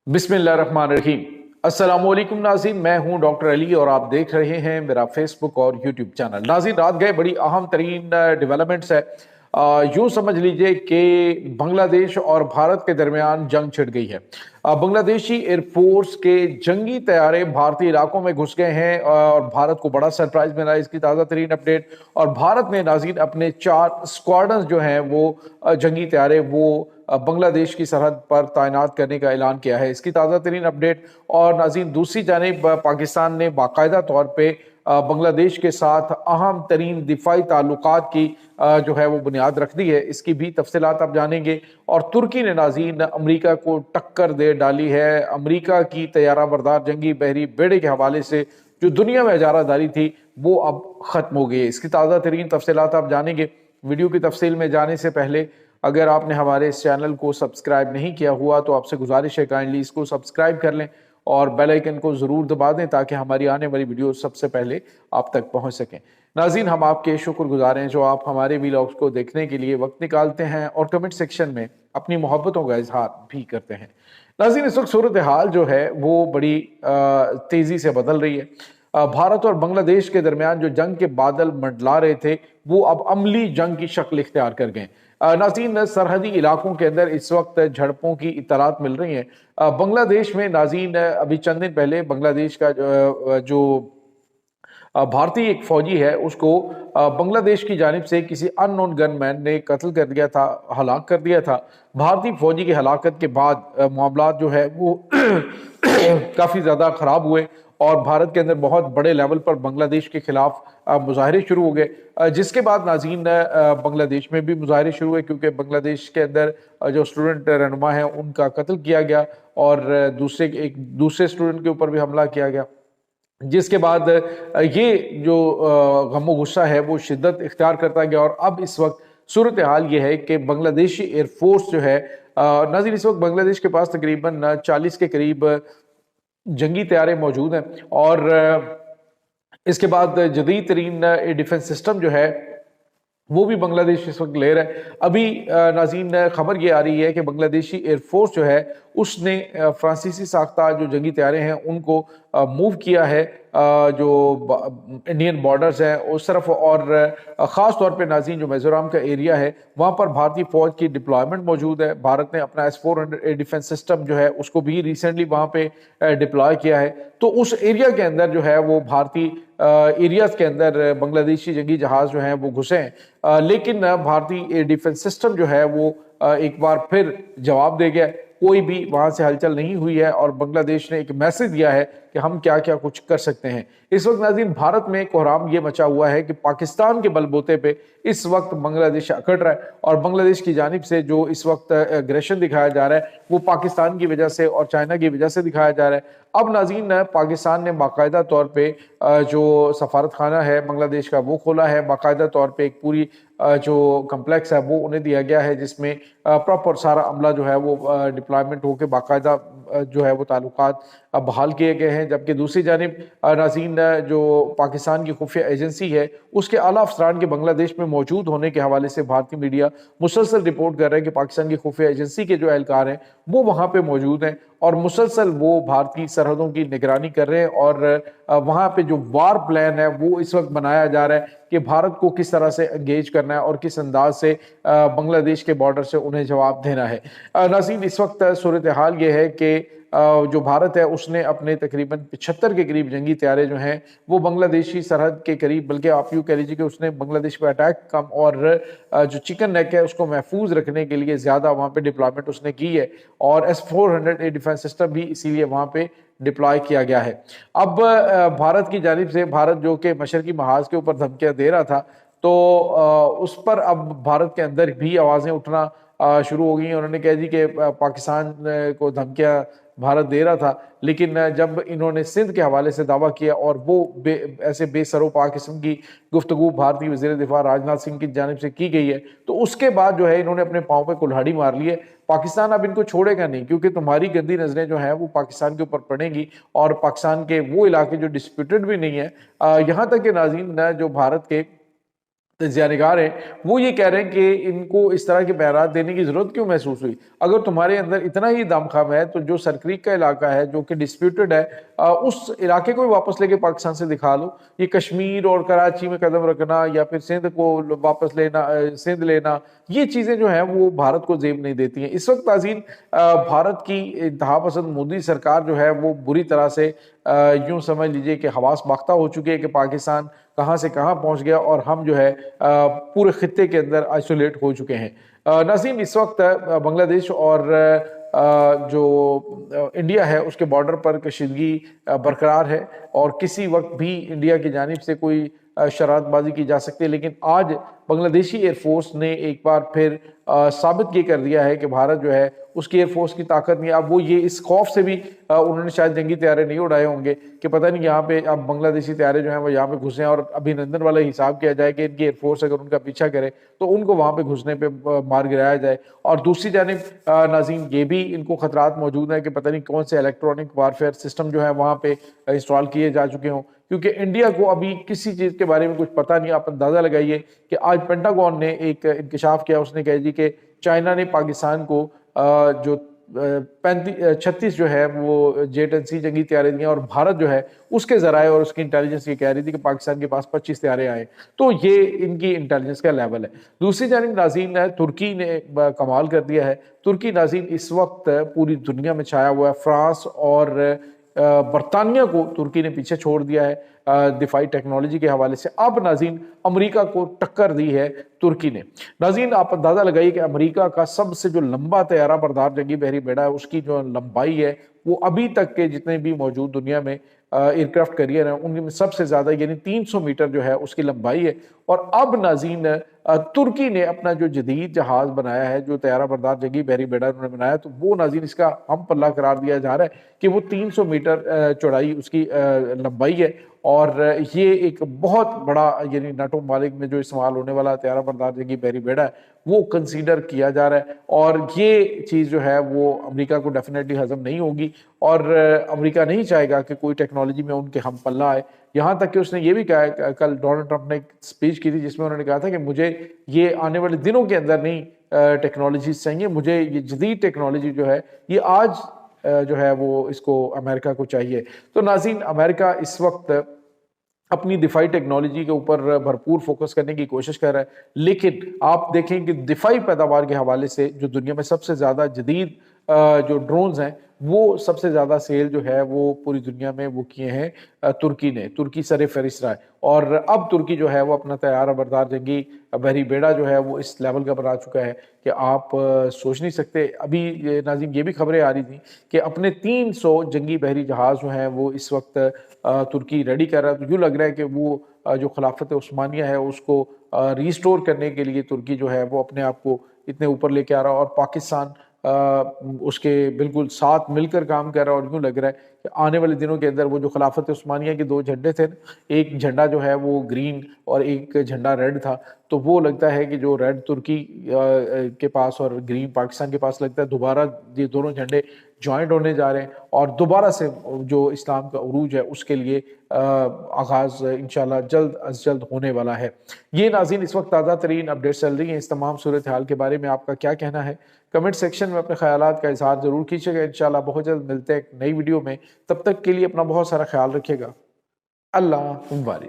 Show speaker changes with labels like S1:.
S1: बिस्मिल्लाहिर्रहमानिर्रहीम। अस्सलामुअलैकुम नाज़रीन, मैं हूं डॉक्टर अली और आप देख रहे हैं मेरा फेसबुक और यूट्यूब चैनल। नाज़रीन, रात गए बड़ी अहम तरीन डेवलपमेंट्स है। यूं समझ लीजिए कि बांग्लादेश और भारत के दरमियान जंग छिड़ गई है। बांग्लादेशी एयरफोर्स के जंगी तैयारे भारतीय इलाकों में घुस गए हैं और भारत को बड़ा सरप्राइज मिला इसकी ताज़ा तरीन अपडेट। और भारत ने नाज़रीन अपने 4 स्क्वाड्रन जो हैं वो जंगी तैयारे वो बांग्लादेश की सरहद पर तैनात करने का ऐलान किया है, इसकी ताज़ा तरीन अपडेट। और नाज़रीन, दूसरी जानिब पाकिस्तान ने बाकायदा तौर पे बांग्लादेश के साथ अहम तरीन दिफाई ताल्लुकात की जो है वो बुनियाद रख दी है, इसकी भी तफसीलात आप जानेंगे। और तुर्की ने नाज़रीन अमरीका को टक्कर दे डाली है। अमरीका की तैयारा बरदार जंगी बहरी बेड़े के हवाले से जो दुनिया में इजारादारी थी वो अब ख़त्म हो गई है, इसकी ताज़ा तरीन तफसीलात आप जानेंगे। वीडियो की तफसील में जाने से पहले अगर आपने हमारे इस चैनल को सब्सक्राइब नहीं किया हुआ तो आपसे गुजारिश है काइंडली इसको सब्सक्राइब कर लें और बेल आइकन को ज़रूर दबा दें ताकि हमारी आने वाली वीडियो सबसे पहले आप तक पहुंच सकें। नाज़रीन, हम आपके शुक्रगुजार हैं जो आप हमारे वीलॉग्स को देखने के लिए वक्त निकालते हैं और कमेंट सेक्शन में अपनी मोहब्बतों का इजहार भी करते हैं। नाज़रीन, इस वक्त सूरत हाल जो है वो बड़ी तेज़ी से बदल रही है। भारत और बांग्लादेश के दरमियान जो जंग के बादल मंडला रहे थे वो अब अमली जंग की शक्ल इख्तियार कर गए। नाज़रीन, सरहदी इलाकों के अंदर इस वक्त झड़पों की इत्तलात मिल रही हैं। बांग्लादेश में नाज़रीन अभी चंद दिन पहले बांग्लादेश का जो भारतीय एक फौजी है उसको बांग्लादेश की जानिब से किसी अननोन गनमैन ने कत्ल कर दिया था, हलाक कर दिया था। भारतीय फौजी की हलाकत के बाद मामला जो है वो काफ़ी ज़्यादा ख़राब हुए और भारत के अंदर बहुत बड़े लेवल पर बांग्लादेश के खिलाफ मुजाहरे शुरू हो गए, जिसके बाद नाज़रीन बांग्लादेश में भी मुजाहरे शुरू हुए क्योंकि बांग्लादेश के अंदर जो स्टूडेंट रहनुमा हैं उनका कत्ल किया गया और दूसरे स्टूडेंट के ऊपर भी हमला किया गया, जिसके बाद ये जो गम गुस्सा है वो शिद्दत इख्तियार करता गया। और अब इस वक्त सूरत हाल ये है कि बांग्लादेशी एयरफोर्स जो है नाज़रीन, इस वक्त बांग्लादेश के पास तकरीबन 40 के करीब जंगी तैयारे मौजूद हैं और इसके बाद जदीद तरीन डिफेंस सिस्टम जो है वो भी बांग्लादेश इस वक्त ले रहा है। अभी नाज़रीन खबर ये आ रही है कि बांग्लादेशी एयरफोर्स जो है उसने फ्रांसीसी साख्ता जो जंगी तैयारे हैं उनको मूव किया है जो इंडियन बॉर्डर्स हैं उस तरफ। और ख़ास तौर पे नाज़रीन जो मिज़ोरम का एरिया है वहाँ पर भारतीय फ़ौज की डिप्लॉयमेंट मौजूद है। भारत ने अपना S-400 डिफेंस सिस्टम जो है उसको भी रिसेंटली वहाँ पे डिप्लॉय किया है। तो उस एरिया के अंदर जो है वो भारतीय एरियाज के अंदर बांग्लादेशी जंगी जहाज़ जो हैं वो घुसे हैं, लेकिन भारतीय डिफेंस सिस्टम जो है वो एक बार फिर जवाब दे गया। कोई भी वहां से हलचल नहीं हुई है और बांग्लादेश ने एक मैसेज दिया है कि हम क्या क्या कुछ कर सकते हैं। इस वक्त नाज़रीन भारत में कोहराम ये मचा हुआ है कि पाकिस्तान के बलबूते पे इस वक्त बांग्लादेश अकड़ रहा है और बांग्लादेश की जानिब से जो इस वक्त एग्रेशन दिखाया जा रहा है वो पाकिस्तान की वजह से और चाइना की वजह से दिखाया जा रहा है। अब नाज़रीन पाकिस्तान ने बाकायदा तौर पे जो सफारत खाना है बांग्लादेश का वो खोला है, बाकायदा तौर पे एक पूरी जो कम्प्लेक्स है वो उन्हें दिया गया है जिसमें प्रॉपर सारा अमला जो है वो डिप्लॉयमेंट होकर बाकायदा जो है वो ताल्लुकात बहाल किए गए हैं। जबकि दूसरी जानिब नाज़रीन जो पाकिस्तान की खुफिया एजेंसी है उसके आला अफसरान के बांग्लादेश में मौजूद होने के हवाले से भारतीय मीडिया मुसलसल रिपोर्ट कर रहे हैं कि पाकिस्तान की खुफिया एजेंसी के जो एहलकार हैं वो वहाँ पे मौजूद हैं और मुसलसल वो भारतीय सरहदों की निगरानी कर रहे हैं और वहाँ पे जो वार प्लान है वो इस वक्त बनाया जा रहा है कि भारत को किस तरह से एंगेज करना है और किस अंदाज से बांग्लादेश के बॉर्डर से उन्हें जवाब देना है। नाज़रीन, इस वक्त सूरत हाल ये है कि जो भारत है उसने अपने तकरीबन 75 के करीब जंगी तैयारे जो हैं वो बांग्लादेशी सरहद के करीब, बल्कि आप यूँ कह लीजिए कि उसने बांग्लादेश पर अटैक कम और जो चिकन नेक है उसको महफूज रखने के लिए ज़्यादा वहाँ पे डिप्लॉयमेंट उसने की है और S-400 डिफेंस सिस्टम भी इसीलिए वहाँ पे डिप्लॉय किया गया है। अब भारत की जानिब से भारत जो कि मशरकी महाज के ऊपर धमकियाँ दे रहा था तो उस पर अब भारत के अंदर भी आवाज़ें उठना शुरू हो गई। उन्होंने कह दी कि पाकिस्तान को धमकियाँ भारत दे रहा था, लेकिन जब इन्होंने सिंध के हवाले से दावा किया और वो ऐसे बेसरोपा किस्म की गुफ्तगू भारतीय वज़ीर दिफा राजनाथ सिंह की जानिब से की गई है तो उसके बाद जो है इन्होंने अपने पाँव पे कुल्हाड़ी मार ली है। पाकिस्तान अब इनको छोड़ेगा नहीं क्योंकि तुम्हारी गंदी नज़रें जो हैं वो पाकिस्तान के ऊपर पड़ेंगी और पाकिस्तान के वो इलाके जो डिस्प्यूटेड भी नहीं है, यहाँ तक कि नाज़रीन जो भारत के तजियानिगार हैं वो ये कह रहे हैं कि इनको इस तरह के बयानात देने की ज़रूरत क्यों महसूस हुई। अगर तुम्हारे अंदर इतना ही दमखम है तो जो सरक्रीक का इलाका है जो कि डिस्प्यूटेड है, उस इलाके को भी वापस लेके पाकिस्तान से दिखा लो। ये कश्मीर और कराची में कदम रखना या फिर सिंध को वापस लेना, सिंध लेना, ये चीज़ें जो हैं वो भारत को जेब नहीं देती हैं। इस वक्त नाज़रीन भारत की इंतहा पसंद मोदी सरकार जो है वो बुरी तरह से यूं समझ लीजिए कि हवास बाख्ता हो चुकी है कि पाकिस्तान कहाँ से कहाँ पहुंच गया और हम जो है पूरे खित्ते के अंदर आइसोलेट हो चुके हैं। नाज़रीन इस वक्त बांग्लादेश और जो इंडिया है उसके बॉर्डर पर कशीदगी बरकरार है और किसी वक्त भी इंडिया की जानिब से कोई शरारतबाजी की जा सकती है, लेकिन आज बांग्लादेशी एयरफोर्स ने एक बार फिर साबित ये कर दिया है कि भारत जो है उसकी एयरफोर्स की ताकत नहीं। अब वो ये इस खौफ से भी उन्होंने शायद जंगी तैयारे नहीं उड़ाए होंगे कि पता नहीं यहाँ पे अब बांग्लादेशी तैयारे जो हैं वो यहाँ पे घुसे और अभिनंदन वाला हिसाब किया जाए कि इनकी एयरफोर्स अगर उनका पीछा करे तो उनको वहाँ पे घुसने पे मार गिराया जाए। और दूसरी जानिब नाज़रीन ये भी इनको खतरात मौजूद है कि पता नहीं कौन से इलेक्ट्रॉनिक वारफेयर सिस्टम जो है वहाँ पे इंस्टॉल किए जा चुके हों, क्योंकि इंडिया को अभी किसी चीज़ के बारे में कुछ पता नहीं। आप अंदाज़ा लगाइए कि आज पेंटागन ने एक इंकशाफ किया, उसने कहा जी कि चाइना ने पाकिस्तान को जो 36 जो है वो J-10C जंगी तैयारे दिए और भारत जो है उसके जराए और उसकी इंटेलिजेंस ये कह रही थी कि पाकिस्तान के पास 25 तैयारे आए। तो ये इनकी इंटेलिजेंस का लेवल है। दूसरी जानिब नाज़रीन है तुर्की ने कमाल कर दिया है। तुर्की नाज़रीन इस वक्त पूरी दुनिया में छाया हुआ है। फ्रांस और बरतानिया को तुर्की ने पीछे छोड़ दिया है दिफाई टेक्नोलॉजी के हवाले से। अब नाज़रीन अमेरिका को टक्कर दी है तुर्की ने। नाज़रीन आप अंदाज़ा लगाइए कि अमेरिका का सबसे जो लंबा तैयारा बरदार जंगी बहरी बेड़ा है उसकी जो लंबाई है वो अभी तक के जितने भी मौजूद दुनिया में एयरक्राफ्ट करियर हैं उनमें सबसे ज़्यादा यानी 300 मीटर जो है उसकी लंबाई है। और अब नाज़रीन तुर्की ने अपना जो जदीद जहाज़ बनाया है, जो तैयारा बरदार जंगी बहरी बेड़ा उन्होंने बनाया, तो वो नाज़रीन इसका हम पल्ला करार दिया जा रहा है कि वो 300 मीटर चौड़ाई उसकी लंबाई है। और ये एक बहुत बड़ा यानी नाटो मालिक में जो इस्तेमाल होने वाला तैयारा बरदार जंगी बहरी बेड़ा है वो कंसीडर किया जा रहा है। और ये चीज़ जो है वो अमेरिका को डेफिनेटली हजम नहीं होगी और अमेरिका नहीं चाहेगा कि कोई टेक्नोलॉजी में उनके हम पल्ला आए। यहाँ तक कि उसने ये भी कहा, कल डोनाल्ड ट्रंप ने एक स्पीच की थी जिसमें उन्होंने कहा था कि मुझे ये आने वाले दिनों के अंदर नहीं टेक्नोलॉजीज चाहिए, मुझे ये जदीद टेक्नोलॉजी जो है ये आज जो है वो इसको अमेरिका को चाहिए। तो नाज़रीन अमेरिका इस वक्त अपनी दिफाई टेक्नोलॉजी के ऊपर भरपूर फोकस करने की कोशिश कर रहा है, लेकिन आप देखें कि दिफाई पैदावार के हवाले से जो दुनिया में सबसे ज़्यादा जदीद जो ड्रोन्स हैं वो सबसे ज़्यादा सेल जो है वो पूरी दुनिया में वो किए हैं तुर्की ने। तुर्की सरे फहरिस्त रहा है और अब तुर्की जो है वो अपना तैयारा बरदार जंगी बहरी बेड़ा जो है वो इस लेवल का बना चुका है कि आप सोच नहीं सकते। अभी नाज़रीन ये भी खबरें आ रही थी कि अपने 300 जंगी बहरी जहाज़ जो हैं वो इस वक्त तुर्की रेडी कर रहा है। तो यूँ लग रहा है कि वो जो खिलाफत उस्मानिया है उसको रिस्टोर करने के लिए तुर्की जो है वो अपने आप को इतने ऊपर लेके आ रहा है और पाकिस्तान उसके बिल्कुल साथ मिलकर काम कर रहा है। और यूँ लग रहा है कि आने वाले दिनों के अंदर वो जो खिलाफत उस्मानिया के 2 झंडे थे, एक झंडा जो है वो ग्रीन और एक झंडा रेड था, तो वो लगता है कि जो रेड तुर्की के पास और ग्रीन पाकिस्तान के पास लगता है दोबारा ये दोनों झंडे ज्वाइंट होने जा रहे हैं और दोबारा से जो इस्लाम का उरूज है उसके लिए आगाज़ इंशाल्लाह जल्द अज जल्द होने वाला है। ये नाज़रीन इस वक्त ताज़ा तरीन अपडेट चल रही हैं। इस तमाम सूरत हाल के बारे में आपका क्या कहना है? कमेंट सेक्शन में अपने ख्यालात का इजहार ज़रूर कीजिएगा। इंशाल्लाह बहुत जल्द मिलते हैं एक नई वीडियो में। तब तक के लिए अपना बहुत सारा ख्याल रखिएगा। अल्लाह वारिस।